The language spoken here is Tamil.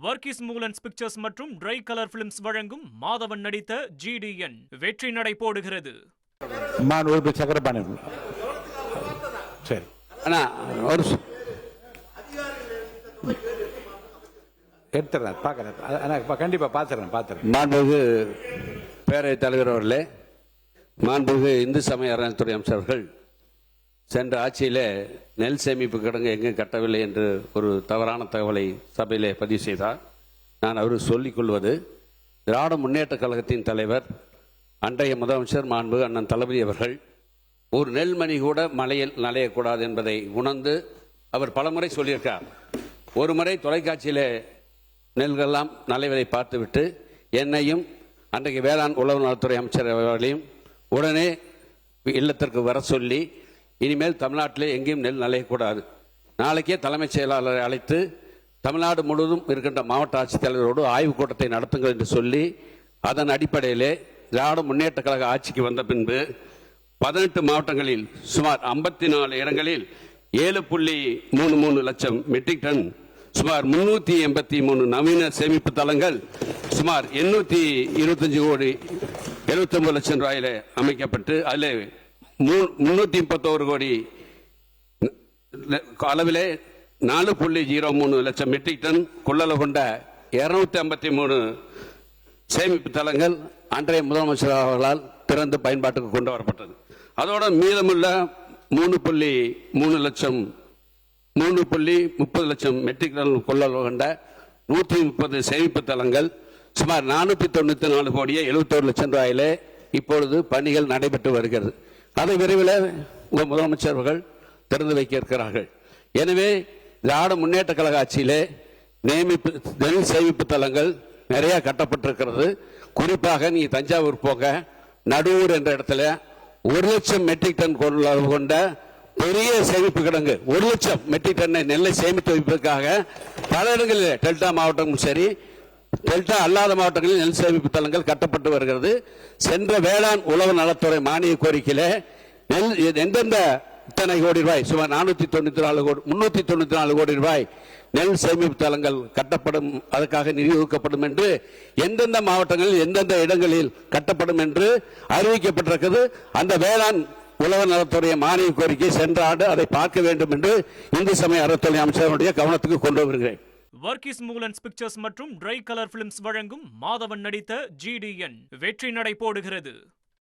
வர்கீஸ் மூலன்ஸ் பிக்சர்ஸ் மற்றும் ட்ரை கலர் பிலிம்ஸ் வழங்கும் மாதவன் நடித்த GDN வெற்றி நடை போடுகிறது. சக்கரபாணி சரி அண்ணா ஒரு எடுத்துறேன் பார்க்குறேன் கண்டிப்பாக பார்த்துறேன். மாண்புமிகு பேரவைத் தலைவர் அவர்களே, மாண்புமிகு இந்து சமய அறநிலையத்துறை அமைச்சர்கள் சென்ற ஆட்சியில் நெல் சேமிப்பு கிடங்கு எங்கும் கட்டவில்லை என்று ஒரு தவறான தகவலை சபையிலே பதிவு செய்தார். நான் அவர் சொல்லிக் கொள்வது, திராவிட முன்னேற்ற கழகத்தின் தலைவர் அன்றைய முதலமைச்சர் மாண்புமிகு அண்ணன் தளபதி அவர்கள் ஒரு நெல்மணி கூட மலையில் நனையக்கூடாது என்பதை உணர்ந்து அவர் பலமுறை சொல்லியிருக்கார். ஒரு முறை தொலைக்காட்சியில் நெல்களெல்லாம் நலைவதை பார்த்துவிட்டு என்னையும் அன்றைக்கு வேளாண் உழவு நலத்துறை அமைச்சர் அவர்களையும் உடனே இல்லத்திற்கு வர சொல்லி, இனிமேல் தமிழ்நாட்டிலே எங்கேயும் நெல் நலையக்கூடாது, நாளைக்கே தலைமைச் செயலாளரை அழைத்து தமிழ்நாடு முழுவதும் இருக்கின்ற மாவட்ட ஆட்சித்தலைவரோடு ஆய்வுக் கூட்டத்தை நடத்துங்கள் என்று சொல்லி, அதன் அடிப்படையிலே திராவிட முன்னேற்ற கழக ஆட்சிக்கு வந்த பின்பு 18 மாவட்டங்களில் சுமார் 54 இடங்களில் 7.33 லட்சம் மெட்ரிக் டன், சுமார் 383 நவீன சேமிப்பு தளங்கள், சுமார் 825 கோடி 79 லட்சம் ரூபாயில அமைக்கப்பட்டு அதில் 331 கோடி அளவிலே 4.03 லட்சம் மெட்ரிக் டன் கொள்ளளவு கொண்ட 253 சேமிப்பு தளங்கள் அன்றைய முதலமைச்சர் அவர்களால் திறந்து பயன்பாட்டுக்கு கொண்டு வரப்பட்டது. அதோட மீதமுள்ள 3.30 லட்சம் மெட்ரிக் டன் கொள்ளளவு கொண்ட 130 சேமிப்பு தளங்கள், சுமார் 494 கோடியே 71 லட்சம் ரூபாயிலே இப்பொழுது பணிகள் நடைபெற்று வருகிறது. அதை விரைவில் முதலமைச்சர் அவர்கள் திறந்து வைக்க இருக்கிறார்கள். எனவே திராவிட முன்னேற்ற கழக ஆட்சியிலே நெல் சேமிப்பு தளங்கள் நிறைய கட்டப்பட்டிருக்கிறது. குறிப்பாக நீ தஞ்சாவூர் போக, நடுவூர் என்ற இடத்துல 1 லட்சம் மெட்ரிக் டன் கொண்ட பெரிய சேமிப்பு கிடங்கு, 1 லட்சம் மெட்ரிக் டன்னை நெல்லை சேமித்து வைப்பதற்காக பல இடங்களில் டெல்டா மாவட்டமும் சரி, டெல்டா அல்லாத மாவட்டங்களில் நெல் சேமிப்பு தளங்கள் கட்டப்பட்டு வருகிறது. சென்ற வேளாண் உழவு நலத்துறை மானிய கோரிக்கையில நெல் எந்தெந்த இத்தனை கோடி ரூபாய், சுமார் 394 கோடி ரூபாய் நெல் சேமிப்பு தளங்கள் கட்டப்படும், அதற்காக நிதி ஒதுக்கப்படும் என்று எந்தெந்த மாவட்டங்களில் எந்தெந்த இடங்களில் கட்டப்படும் என்று அறிவிக்கப்பட்டிருக்கிறது. அந்த வேளாண் உழவு நலத்துறை மானிய கோரிக்கை சென்ற ஆண்டு அதை பார்க்க வேண்டும் என்று இந்து சமய அறநிலையத்துறை அமைச்சருடைய கவனத்துக்கு கொண்டு வருகிறேன். வர்கீஸ் மூலன்ஸ் பிக்சர்ஸ் மற்றும் ட்ரை கலர் பிலிம்ஸ் வழங்கும் மாதவன் நடித்த GDN வெற்றி நடை போடுகிறது.